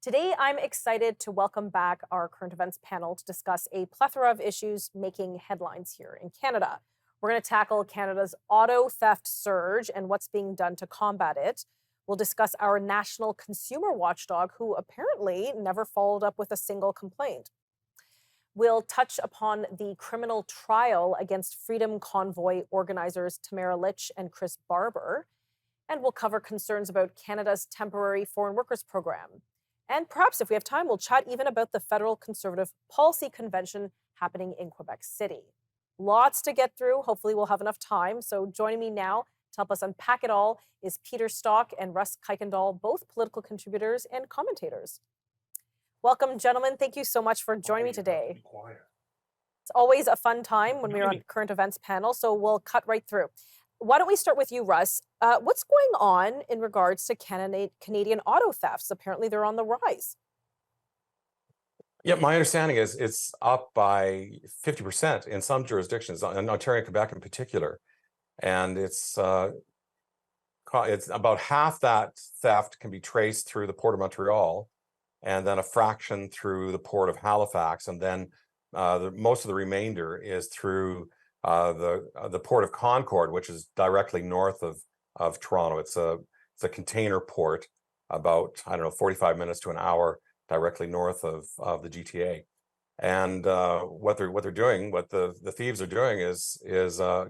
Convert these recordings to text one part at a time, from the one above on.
Today, I'm excited to welcome back our current events panel to discuss a plethora of issues making headlines here in Canada. We're going to tackle Canada's auto theft surge and what's being done to combat it. We'll discuss our national consumer watchdog, who apparently never followed up with a single complaint. We'll touch upon the criminal trial against Freedom Convoy organizers Tamara Litch and Chris Barber. And we'll cover concerns about Canada's temporary foreign workers program. And perhaps if we have time, we'll chat even about the Federal Conservative Policy Convention happening in Quebec City. Lots to get through. Hopefully we'll have enough time. So joining me now to help us unpack it all is Peter Stock and Russ Kuykendall, both political contributors and commentators. Welcome, gentlemen. Thank you so much for joining me today. It's always a fun time when we're on current events panel, so we'll cut right through. Why don't we start with you, Russ? What's going on in regards to Canadian auto thefts? Apparently they're on the rise. Yeah, my understanding is it's up by 50% in some jurisdictions, in Ontario and Quebec in particular. And it's about half that theft can be traced through the Port of Montreal, and then a fraction through the Port of Halifax. And then most of the remainder is through the Port of Concord, which is directly north of Toronto. It's a container port about, 45 minutes to an hour directly north of the GTA. And what the thieves are doing is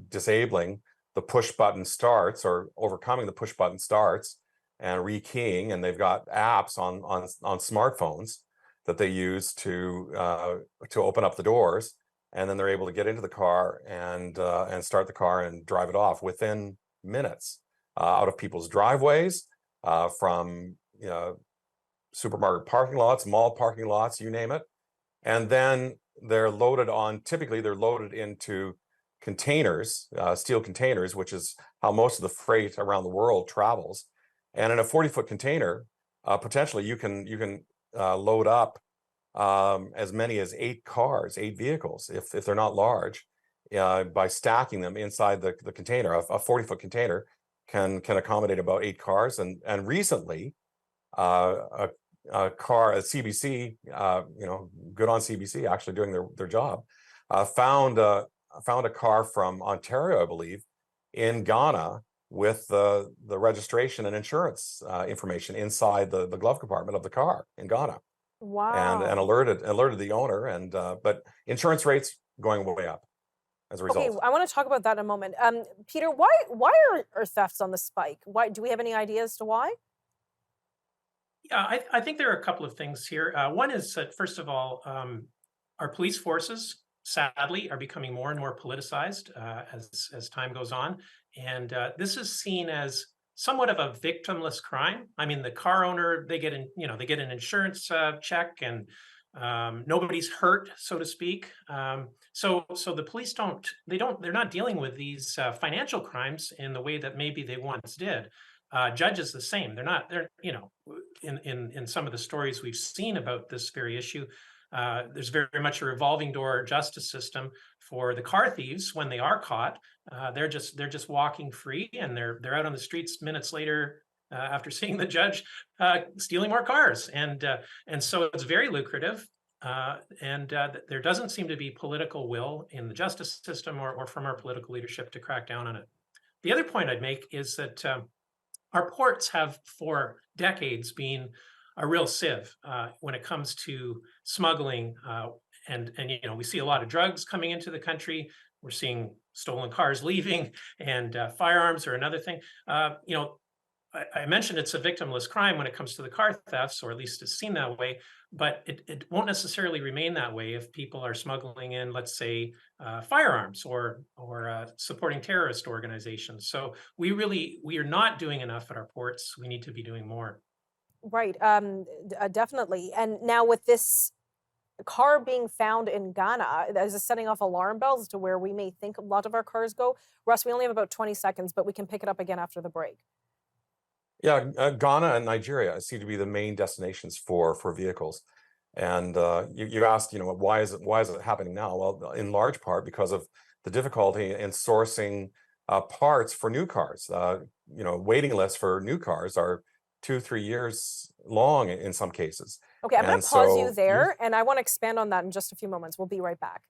disabling the push button starts, or overcoming the push button starts and rekeying. And they've got apps on smartphones that they use to open up the doors. And then they're able to get into the car and start the car and drive it off within minutes, out of people's driveways, from supermarket parking lots, mall parking lots, you name it. And then typically they're loaded into containers, steel containers, which is how most of the freight around the world travels. And in a 40-foot container, potentially you can load up as many as 8 vehicles, if they're not large, by stacking them inside the container. A 40-foot container can accommodate about 8 cars. And recently, a CBC, good on CBC, actually doing their job, found a car from Ontario, I believe, in Ghana, with the registration and insurance information inside the glove compartment of the car in Ghana. Wow. And alerted the owner, but insurance rates going way up as a result. Okay, I want to talk about that in a moment. Peter, why are thefts on the spike? Why do we have any ideas as to why? Yeah, I think there are a couple of things here. One is that, first of all, our police forces, sadly, are becoming more and more politicized as time goes on. And this is seen as somewhat of a victimless crime. I mean, the car owner, they get an insurance check, and nobody's hurt, so to speak. So the police they're not dealing with these financial crimes in the way that maybe they once did. Judges the same. They're in some of the stories we've seen about this very issue. There's very much a revolving door justice system for the car thieves. When they are caught, they're just walking free, and they're out on the streets minutes later after seeing the judge, stealing more cars, and so it's very lucrative. And there doesn't seem to be political will in the justice system or from our political leadership to crack down on it. The other point I'd make is that our ports have for decades been a real sieve when it comes to smuggling, and we see a lot of drugs coming into the country. We're seeing stolen cars leaving, and firearms are another thing. I mentioned it's a victimless crime when it comes to the car thefts, or at least it's seen that way, but it won't necessarily remain that way if people are smuggling in, let's say, firearms or supporting terrorist organizations. So we are not doing enough at our ports. We need to be doing more. Right, definitely. And now with this car being found in Ghana, is this setting off alarm bells as to where we may think a lot of our cars go? Russ, we only have about 20 seconds, but we can pick it up again after the break. Yeah, Ghana and Nigeria seem to be the main destinations for vehicles. And you asked, why is it happening now? Well, in large part because of the difficulty in sourcing parts for new cars. Waiting lists for new cars are 2-3 years long in some cases. Okay, I'm going And to pause you so there, and I want to expand on that in just a few moments. We'll be right back.